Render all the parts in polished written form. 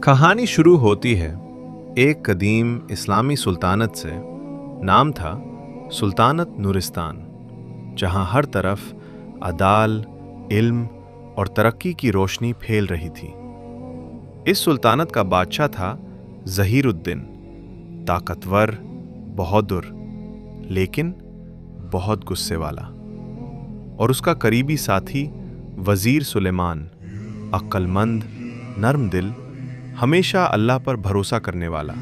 कहानी शुरू होती है एक कदीम इस्लामी सुल्तानत से। नाम था सुल्तानत नूरिस्तान, जहां हर तरफ अदाल, इल्म और तरक्की की रोशनी फैल रही थी। इस सुल्तानत का बादशाह था ज़हीरुद्दीन, ताकतवर, बहादुर, लेकिन बहुत गुस्से वाला। और उसका करीबी साथी वज़ीर सुलेमान, अक्लमंद, नर्म दिल, हमेशा अल्लाह पर भरोसा करने वाला।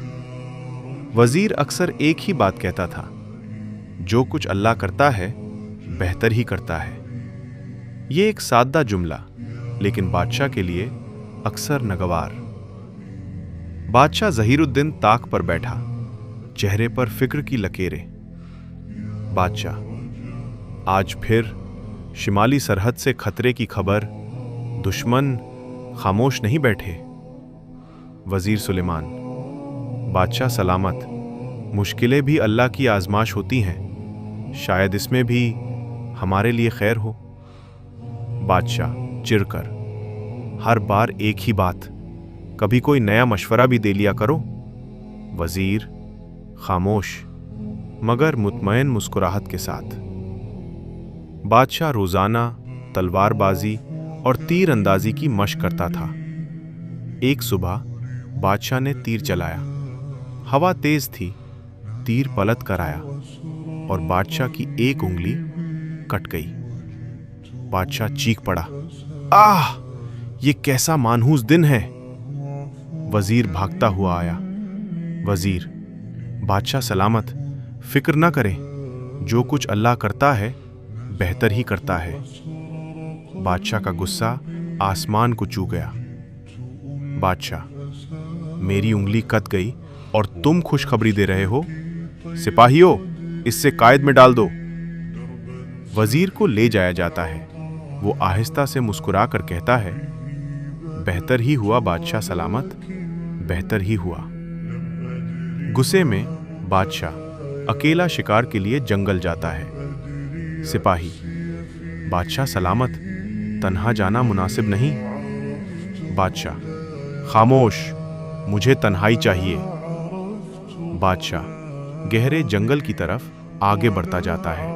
वज़ीर अक्सर एक ही बात कहता था, जो कुछ अल्लाह करता है बेहतर ही करता है। ये एक सादा जुमला, लेकिन बादशाह के लिए अक्सर नागवार। बादशाह ज़हीरुद्दीन ताक पर बैठा, चेहरे पर फिक्र की लकीरें। बादशाह, आज फिर शिमाली सरहद से खतरे की खबर, दुश्मन खामोश नहीं बैठे। वज़ीर सुलेमान, बादशाह सलामत, मुश्किलें भी अल्लाह की आजमाश होती हैं, शायद इसमें भी हमारे लिए खैर हो। बादशाह चिढ़कर, हर बार एक ही बात, कभी कोई नया मशवरा भी दे लिया करो। वज़ीर खामोश मगर मुतमईन मुस्कुराहट के साथ। बादशाह रोज़ाना तलवारबाजी और तीर अंदाजी की मशक करता था। एक सुबह बादशाह ने तीर चलाया। हवा तेज थी, तीर पलट कर आया और बादशाह की एक उंगली कट गई। बादशाह चीख पड़ा, आह! ये कैसा मानहूस दिन है। वजीर भागता हुआ आया। वजीर, बादशाह सलामत, फिक्र ना करें, जो कुछ अल्लाह करता है बेहतर ही करता है। बादशाह का गुस्सा आसमान को छू गया। बादशाह, मेरी उंगली कट गई और तुम खुशखबरी दे रहे हो? सिपाहियों, इससे कायद में डाल दो। वजीर को ले जाया जाता है। वो आहिस्ता से मुस्कुरा कर कहता है, बेहतर ही हुआ बादशाह सलामत, बेहतर ही हुआ। गुस्से में बादशाह अकेला शिकार के लिए जंगल जाता है। सिपाही, बादशाह सलामत, तन्हा जाना मुनासिब नहीं। बादशाह, खामोश, मुझे तन्हाई चाहिए। बादशाह गहरे जंगल की तरफ आगे बढ़ता जाता है।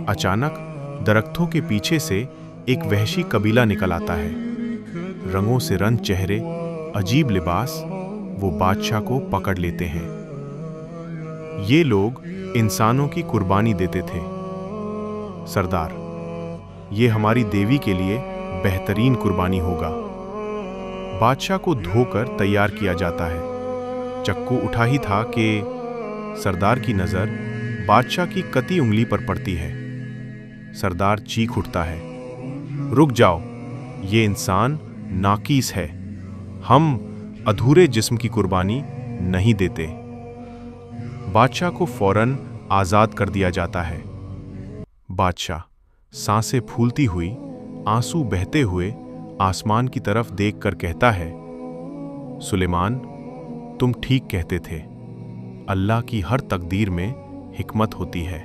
अचानक दरख्तों के पीछे से एक वहशी कबीला निकल आता है। रंगों से रंग चेहरे, अजीब लिबास, वो बादशाह को पकड़ लेते हैं। ये लोग इंसानों की कुर्बानी देते थे। सरदार, ये हमारी देवी के लिए बेहतरीन कुर्बानी होगा। बादशाह को धोकर तैयार किया जाता है। चक्कू उठा ही था कि सरदार की नजर बादशाह की कटी उंगली पर पड़ती है। सरदार चीख उठता है, रुक जाओ, ये इंसान नाकीस है। हम अधूरे जिस्म की कुर्बानी नहीं देते। बादशाह को फौरन आजाद कर दिया जाता है। बादशाह सांसें फूलती हुई, आंसू बहते हुए आसमान की तरफ देखकर कहता है, सुलेमान, तुम ठीक कहते थे, अल्लाह की हर तकदीर में हिकमत होती है।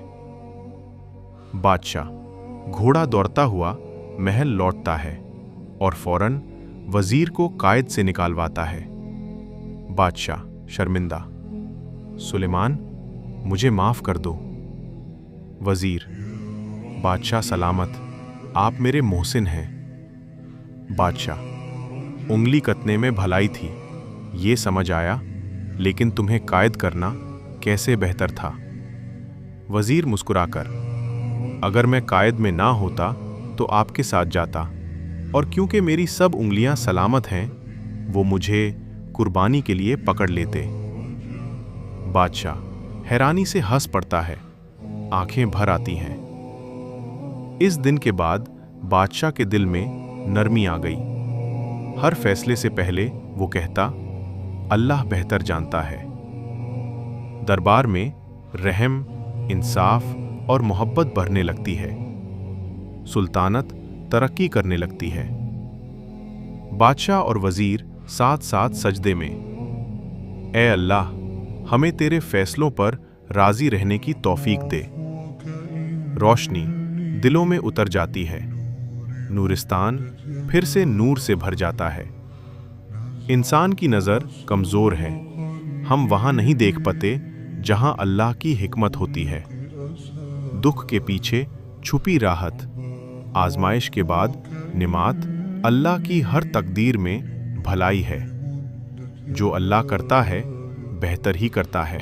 बादशाह घोड़ा दौड़ता हुआ महल लौटता है और फौरन वजीर को कायद से निकालवाता है। बादशाह शर्मिंदा, सुलेमान, मुझे माफ कर दो। वजीर, बादशाह सलामत, आप मेरे मोहसिन हैं। बादशाह, उंगली कतने में भलाई थी, ये समझ आया, लेकिन तुम्हें कायद करना कैसे बेहतर था। वजीर मुस्कुराकर, अगर मैं कायद में ना होता तो आपके साथ जाता, और क्योंकि मेरी सब उंगलियां सलामत हैं, वो मुझे कुर्बानी के लिए पकड़ लेते। बादशाह हैरानी से हंस पड़ता है, आंखें भर आती हैं। इस दिन के बाद बादशाह के दिल में नरमी आ गई। हर फैसले से पहले वो कहता, अल्लाह बेहतर जानता है। दरबार में रहम, इंसाफ और मोहब्बत बढ़ने लगती है। सुल्तानत तरक्की करने लगती है। बादशाह और वजीर साथ साथ सजदे में, ए अल्लाह, हमें तेरे फैसलों पर राजी रहने की तौफीक दे। रोशनी दिलों में उतर जाती है। नूरिस्तान फिर से नूर से भर जाता है। इंसान की नज़र कमज़ोर है, हम वहाँ नहीं देख पाते जहाँ अल्लाह की हिकमत होती है। दुख के पीछे छुपी राहत, आजमाइश के बाद निमात, अल्लाह की हर तकदीर में भलाई है। जो अल्लाह करता है बेहतर ही करता है।